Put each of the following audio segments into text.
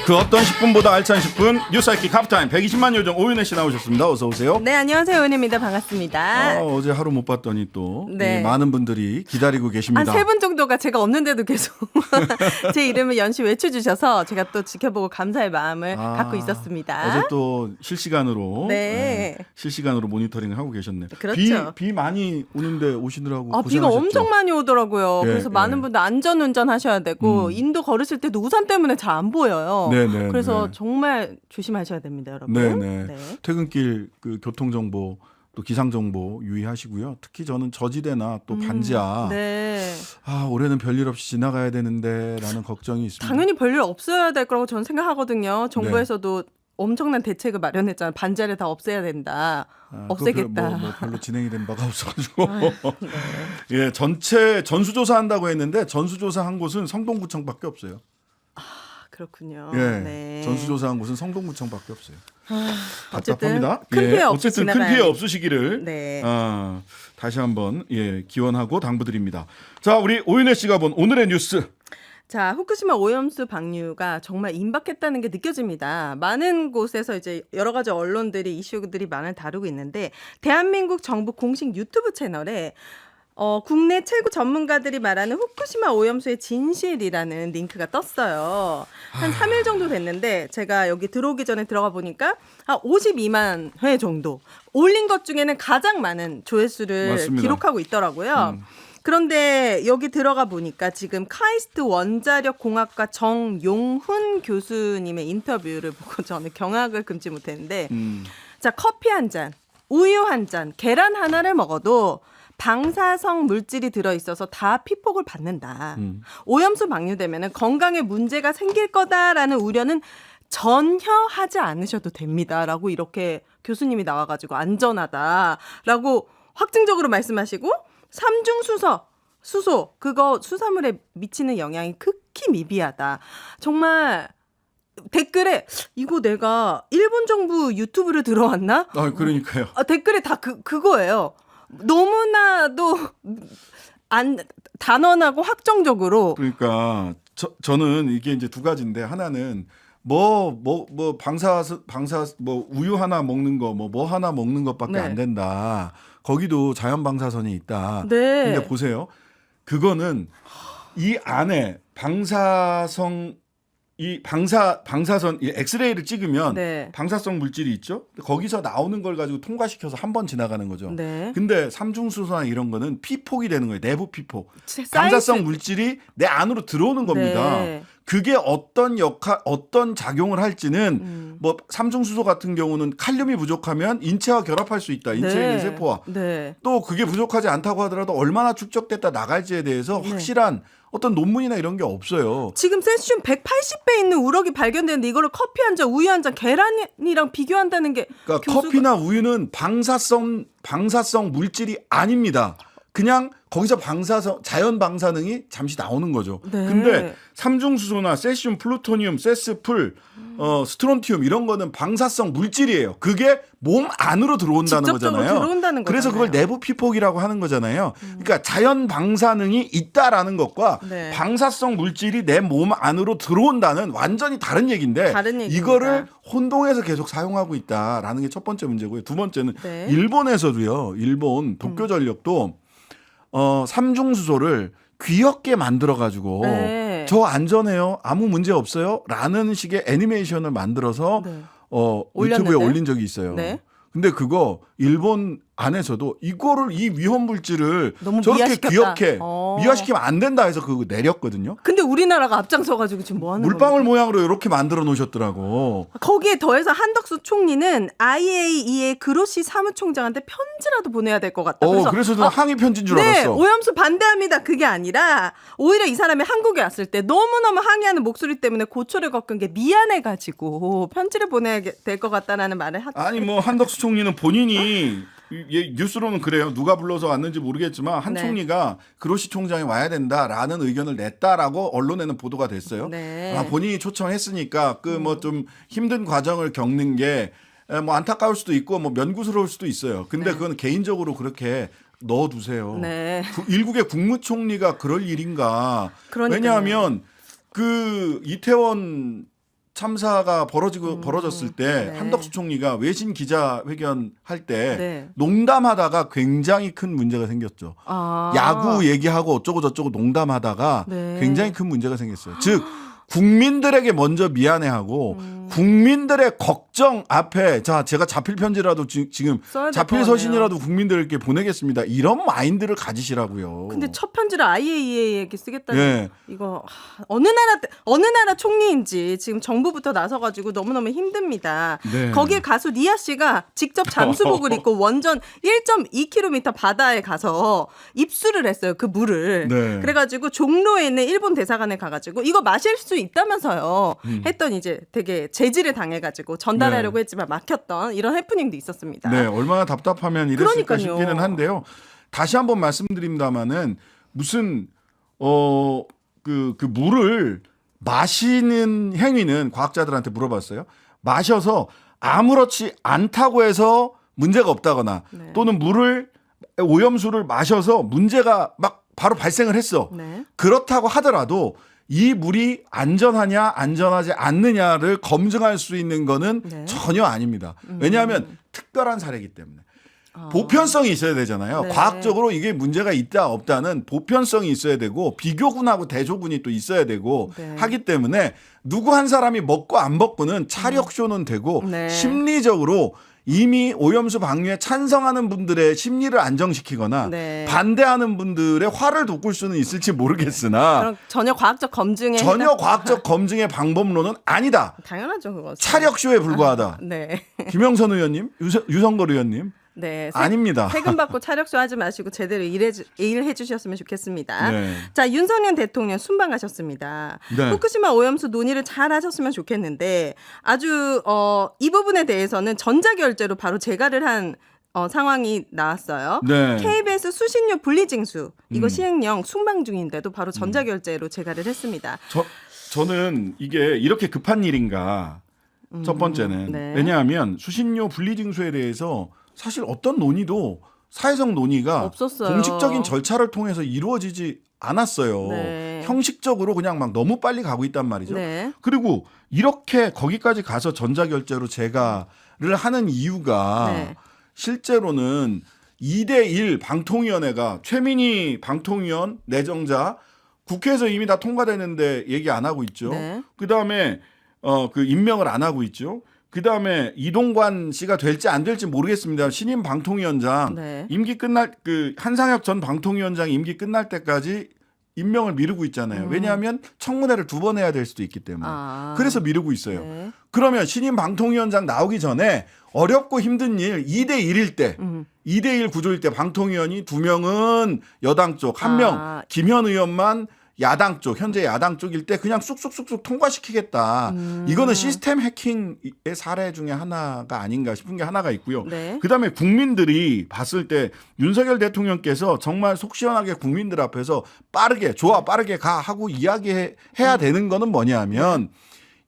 그 어떤 10분보다 알찬 10분 뉴스하이킥 하프타임 120만 요정 오윤혜 씨 나오셨습니다. 어서 오세요. 네, 안녕하세요. 오윤혜입니다. 반갑습니다. 어제 하루 못 봤더니 또 네. 많은 분들이 기다리고 계십니다. 한 3분 정도가 제가 없는데도 계속 제 이름을 연시 외쳐주셔서 제가 또 지켜보고 감사의 마음을 갖고 있었습니다. 어제 또 실시간으로 네. 실시간으로 모니터링을 하고 계셨네요. 그렇죠. 비 많이 오는데 오시느라고 고생하셨죠. 비가 엄청 많이 오더라고요. 예, 그래서 많은 분들 안전운전 하셔야 되고 인도 걸으실 때도 우산 때문에 잘 안 보여요. 네네, 그래서 네. 정말 조심하셔야 됩니다, 여러분. 네네. 네. 퇴근길 그 교통 정보 또 기상 정보 유의하시고요. 특히 저는 저지대나 또 반지하 네. 올해는 별일 없이 지나가야 되는데라는 걱정이 있습니다. 당연히 별일 없어야 될 거라고 저는 생각하고든요. 정부에서도 엄청난 대책을 마련했잖아요. 반지하를 다 없애야 된다. 없애겠다. 뭐 별로 진행이 된 바가 없어가지고 예, 전체 전수조사한다고 했는데 전수조사한 곳은 성동구청밖에 없어요. 그렇군요. 예, 네. 전수조사한 곳은 성동구청밖에 없어요. 어쨌든 답답합니다. 큰 피해 없이 어쨌든 큰 지나가야 피해 없으시기를 네. 다시 한번 기원하고 당부드립니다. 자, 우리 오윤혜 씨가 본 오늘의 뉴스. 자, 후쿠시마 오염수 방류가 정말 임박했다는 게 느껴집니다. 많은 곳에서 이제 여러 가지 언론들이 이슈들이 많이 다루고 있는데 대한민국 정부 공식 유튜브 채널에 국내 최고 전문가들이 말하는 후쿠시마 오염수의 진실이라는 링크가 떴어요. 한 3일 정도 됐는데 제가 여기 들어오기 전에 들어가 보니까 한 52만 회 정도 올린 것 중에는 가장 많은 조회수를 맞습니다. 기록하고 있더라고요. 그런데 여기 들어가 보니까 지금 카이스트 원자력공학과 정용훈 교수님의 인터뷰를 보고 저는 경악을 금치 못했는데 자, 커피 한 잔, 우유 한 잔, 계란 하나를 먹어도 방사성 물질이 들어있어서 다 피폭을 받는다. 오염수 방류되면 건강에 문제가 생길 거다라는 우려는 전혀 하지 않으셔도 됩니다라고 이렇게 교수님이 나와가지고 안전하다라고 확증적으로 말씀하시고 수소 그거 수산물에 미치는 영향이 극히 미비하다. 정말 댓글에 이거 내가 일본 정부 유튜브를 들어왔나? 그러니까요. 댓글에 다 그거예요. 너무나도 단언하고 확정적으로. 그러니까 저는 이게 이제 두 가지인데 하나는 방사 우유 하나 먹는 거 뭐 하나 먹는 것밖에 네. 안 된다. 거기도 자연 방사선이 있다. 네. 근데 보세요. 그거는 이 안에 방사선 이 엑스레이를 찍으면 네. 방사성 물질이 있죠. 거기서 나오는 걸 가지고 통과시켜서 한 번 지나가는 거죠. 네. 근데 삼중수소나 이런 거는 피폭이 되는 거예요. 내부 피폭. 사이즈. 방사성 물질이 내 안으로 들어오는 겁니다. 네. 그게 어떤 작용을 할지는 뭐 삼중수소 같은 경우는 칼륨이 부족하면 인체와 결합할 수 있다. 인체에 네. 있는 세포와. 네. 또 그게 부족하지 않다고 하더라도 얼마나 축적됐다 나갈지에 대해서 확실한 어떤 논문이나 이런 게 없어요. 지금 세슘 180배 있는 우럭이 발견되는데 이거를 커피 한 잔, 우유 한 잔, 계란이랑 비교한다는 게 그러니까 커피나 우유는 방사성 물질이 아닙니다. 그냥 거기서 자연 방사능이 잠시 나오는 거죠. 네. 근데 삼중수소나 세슘, 플루토늄, 세스풀, 스트론티움 이런 거는 방사성 물질이에요. 그게 몸 안으로 들어온다는 직접적으로 거잖아요. 들어온다는 그래서 그걸 거잖아요. 내부 피폭이라고 하는 거잖아요. 그러니까 자연 방사능이 있다라는 것과 네. 방사성 물질이 내 몸 안으로 들어온다는 완전히 다른 얘기인데 다른 얘기입니다. 이거를 혼동해서 계속 사용하고 있다라는 게 첫 번째 문제고요. 두 번째는 네. 일본에서도요. 일본 도쿄전력도 삼중수소를 귀엽게 만들어 가지고 네. 저 안전해요. 아무 문제 없어요. 라는 식의 애니메이션을 만들어서 네. 유튜브에 올렸는데? 올린 적이 있어요. 네. 근데 그거 일본 안에서도 이거를 이 위험 물질을 너무 저렇게 미화시켰다. 귀엽게 미화시키면 안 된다 해서 그거 내렸거든요. 근데 우리나라가 앞장서가지고 지금 뭐 하는 물방울 겁니까? 모양으로 이렇게 만들어 놓으셨더라고. 거기에 더해서 한덕수 총리는 IAEA 그로시 사무총장한테 편지라도 보내야 될 것 같다. 그래서 저는 항의 편지인 줄 네, 알았어. 오염수 반대합니다. 그게 아니라 오히려 이 사람이 한국에 왔을 때 너무너무 항의하는 목소리 때문에 고초를 겪은 게 미안해가지고 편지를 보내야 될 것 같다라는 말을 아니 뭐 한덕수 총리는 본인이 뉴스로는 그래요. 누가 불러서 왔는지 모르겠지만 한 네. 총리가 그로시 총장이 와야 된다라는 의견을 냈다라고 언론에는 보도가 됐어요. 네. 본인이 초청했으니까 그 뭐 좀 힘든 과정을 겪는 게 뭐 안타까울 수도 있고 뭐 면구스러울 수도 있어요. 근데 그건 개인적으로 그렇게 넣어두세요. 네. 일국의 국무총리가 그럴 일인가? 그러니까요. 왜냐하면 그 이태원 참사가 벌어졌을 때 네. 한덕수 총리가 외신 기자회견 할 때 네. 농담하다가 굉장히 큰 문제가 생겼죠. 야구 얘기하고 어쩌고 저쩌고 농담하다가 네. 굉장히 큰 문제가 생겼어요. 즉 국민들에게 먼저 미안해하고 국민들의 걱정 앞에 자 제가 자필 편지라도 지금 써야 될 자필 것 서신이라도 국민들께 보내겠습니다. 이런 마인드를 가지시라고요. 근데 첫 편지를 IAEA에게 쓰겠다는 예. 이거 어느 나라 총리인지 지금 정부부터 나서가지고 너무너무 힘듭니다. 네. 거기에 가수 니아 씨가 직접 잠수복을 입고 원전 1.2km 바다에 가서 입수를 했어요. 그 물을. 네. 그래가지고 종로에 있는 일본 대사관에 가가지고 이거 마실 수 있다면서요. 했더니 이제 되게 제지를 당해가지고 전달하려고 네. 했지만 막혔던 이런 해프닝도 있었습니다. 네, 얼마나 답답하면 이랬을까 그러니까요. 싶기는 한데요. 다시 한번 말씀드립니다마는 무슨 그 물을 마시는 행위는 과학자들한테 물어봤어요. 마셔서 아무렇지 않다고 해서 문제가 없다거나 네. 또는 물을 오염수를 마셔서 문제가 막 바로 발생을 했어. 네. 그렇다고 하더라도 이 물이 안전하냐 안전하지 않느냐를 검증할 수 있는 거는 네. 전혀 아닙니다. 왜냐하면 특별한 사례이기 때문에. 아. 보편성이 있어야 되잖아요. 네. 과학적으로 이게 문제가 있다 없다는 보편성이 있어야 되고 비교군하고 대조군이 또 있어야 되고 네. 하기 때문에 누구 한 사람이 먹고 안 먹고는 차력쇼는 되고 네. 심리적으로 이미 오염수 방류에 찬성하는 분들의 심리를 안정시키거나 네. 반대하는 분들의 화를 돋굴 수는 있을지 모르겠으나 그럼 전혀 과학적 검증에 전혀 과학적 검증의 방법론은 아니다. 당연하죠 그거. 차력쇼에 불과하다. 네. 김영선 의원님, 유성걸 의원님 네. 아닙니다. 세금 받고 차력쇼 하지 마시고 제대로 일해 주셨으면 좋겠습니다. 네. 자, 윤석열 대통령 순방하셨습니다. 네. 후쿠시마 오염수 논의를 잘 하셨으면 좋겠는데 아주 이 부분에 대해서는 전자결제로 바로 재가를 한 상황이 나왔어요. 네. KBS 수신료 분리징수 이거 시행령 순방 중인데도 바로 전자결제로 재가를 했습니다. 저는 이게 이렇게 급한 일인가 첫 번째는 네. 왜냐하면 수신료 분리징수에 대해서 사실 어떤 논의도 사회적 논의가 없었어요. 공식적인 절차를 통해서 이루어지지 않았어요. 네. 형식적으로 그냥 막 너무 빨리 가고 있단 말이죠. 네. 그리고 이렇게 거기까지 가서 전자결제로 재가를 하는 이유가 네. 실제로는 2대1 방통위원회가 최민희 방통위원 내정자 국회에서 이미 다 통과되는데 얘기 안 하고 있죠. 네. 그다음에 그 임명을 안 하고 있죠. 그다음에 이동관 씨가 될지 안 될지 모르겠습니다. 신임 방통위원장 네. 임기 끝날 그 한상혁 전 방통위원장 임기 끝날 때까지 임명을 미루고 있잖아요. 왜냐하면 청문회를 2번 해야 될 수도 있기 때문에. 그래서 미루고 있어요. 네. 그러면 신임 방통위원장 나오기 전에 어렵고 힘든 일 2대1일 때 2대1 구조일 때 방통위원이 2명은 여당 쪽, 1명 김현 의원만 야당 쪽, 현재 야당 쪽일 때 그냥 쑥쑥쑥쑥 통과시키겠다. 이거는 시스템 해킹의 사례 중에 하나가 아닌가 싶은 게 하나가 있고요. 네. 그다음에 국민들이 봤을 때 윤석열 대통령께서 정말 속 시원하게 국민들 앞에서 빠르게 좋아 빠르게 가 하고 이야기해야 되는 거는 뭐냐면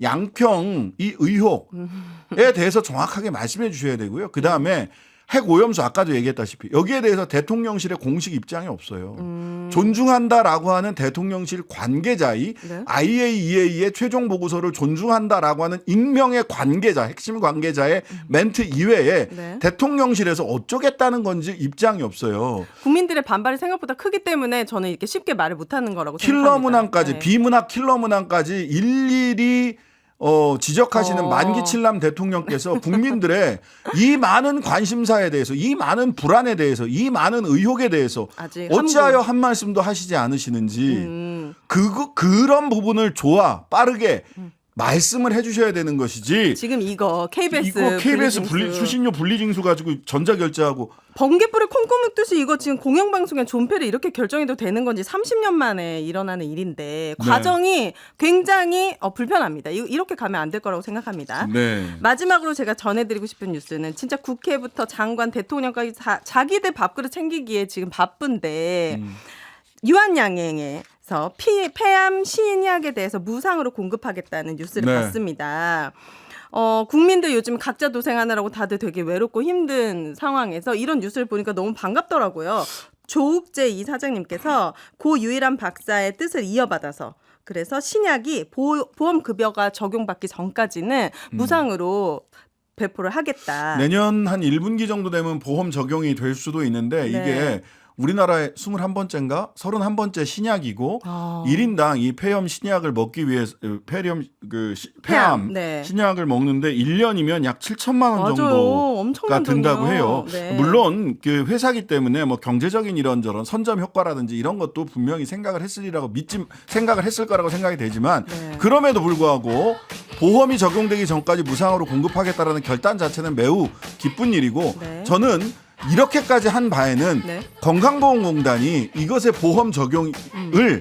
양평 이 의혹에 대해서 정확하게 말씀해 주셔야 되고요. 그다음에 핵 오염수 아까도 얘기했다시피 여기에 대해서 대통령실의 공식 입장이 없어요. 존중한다라고 하는 대통령실 관계자의 네. IAEA의 최종 보고서를 존중한다라고 하는 익명의 관계자, 핵심 관계자의 멘트 이외에 네. 대통령실에서 어쩌겠다는 건지 입장이 없어요. 국민들의 반발이 생각보다 크기 때문에 저는 이렇게 쉽게 말을 못하는 거라고 킬러 생각합니다. 문항까지 네. 비문학 킬러 문항까지 일일이 지적하시는 만기칠남 대통령께서 국민들의 이 많은 관심사에 대해서 이 많은 불안에 대해서 이 많은 의혹에 대해서 아직 어찌하여 한 말씀도 하시지 않으시는지 그런 부분을 빠르게 말씀을 해주셔야 되는 것이지. 지금 이거 KBS 분리징수. 수신료 분리징수 가지고 전자결제하고 번개불에 콩고 묵듯이 이거 지금 공영방송의 존폐를 이렇게 결정해도 되는 건지 30년 만에 일어나는 일인데 네. 과정이 굉장히 불편합니다. 이렇게 가면 안 될 거라고 생각합니다. 네. 마지막으로 제가 전해드리고 싶은 뉴스는 진짜 국회부터 장관, 대통령까지 자기들 밥그릇 챙기기에 지금 바쁜데 유한양행에서 폐암 시인약에 대해서 무상으로 공급하겠다는 뉴스를 네. 봤습니다. 국민들 요즘 각자 도생하느라고 다들 되게 외롭고 힘든 상황에서 이런 뉴스를 보니까 너무 반갑더라고요. 조욱재 이 사장님께서 고 유일한 박사의 뜻을 이어받아서 그래서 신약이 보험급여가 적용받기 전까지는 무상으로 배포를 하겠다. 내년 한 1분기 정도 되면 보험 적용이 될 수도 있는데 네. 이게 우리나라의 21번째인가 31번째 신약이고 1인당 이 폐렴 신약을 먹기 위해서 폐암 네. 신약을 먹는데 1년이면 약 7천만 원 맞아요. 정도가 엄청난 든다고 돈이요. 해요. 네. 물론 그 회사기 때문에 뭐 경제적인 이런저런 선점 효과라든지 이런 것도 분명히 생각을 했을 거라고 생각이 되지만 네. 그럼에도 불구하고 보험이 적용되기 전까지 무상으로 공급하겠다라는 결단 자체는 매우 기쁜 일이고 네. 저는 이렇게까지 한 바에는 네. 건강보험공단이 이것의 보험 적용을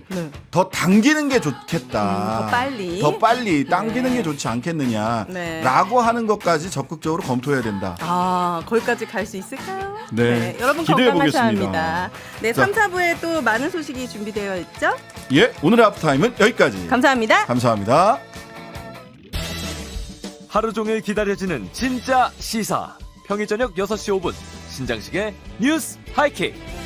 네. 더 당기는 게 좋겠다. 더 빨리. 당기는 네. 게 좋지 않겠느냐라고 네. 하는 것까지 적극적으로 검토해야 된다. 거기까지 갈 수 있을까요? 네. 여러분 기대해 건강하셔야 보겠습니다. 합니다. 네, 자. 3, 4부에 또 많은 소식이 준비되어 있죠? 예, 오늘의 하프타임은 여기까지. 감사합니다. 감사합니다. 하루 종일 기다려지는 진짜 시사. 평일 저녁 6시 5분 신장식의 뉴스 하이킥.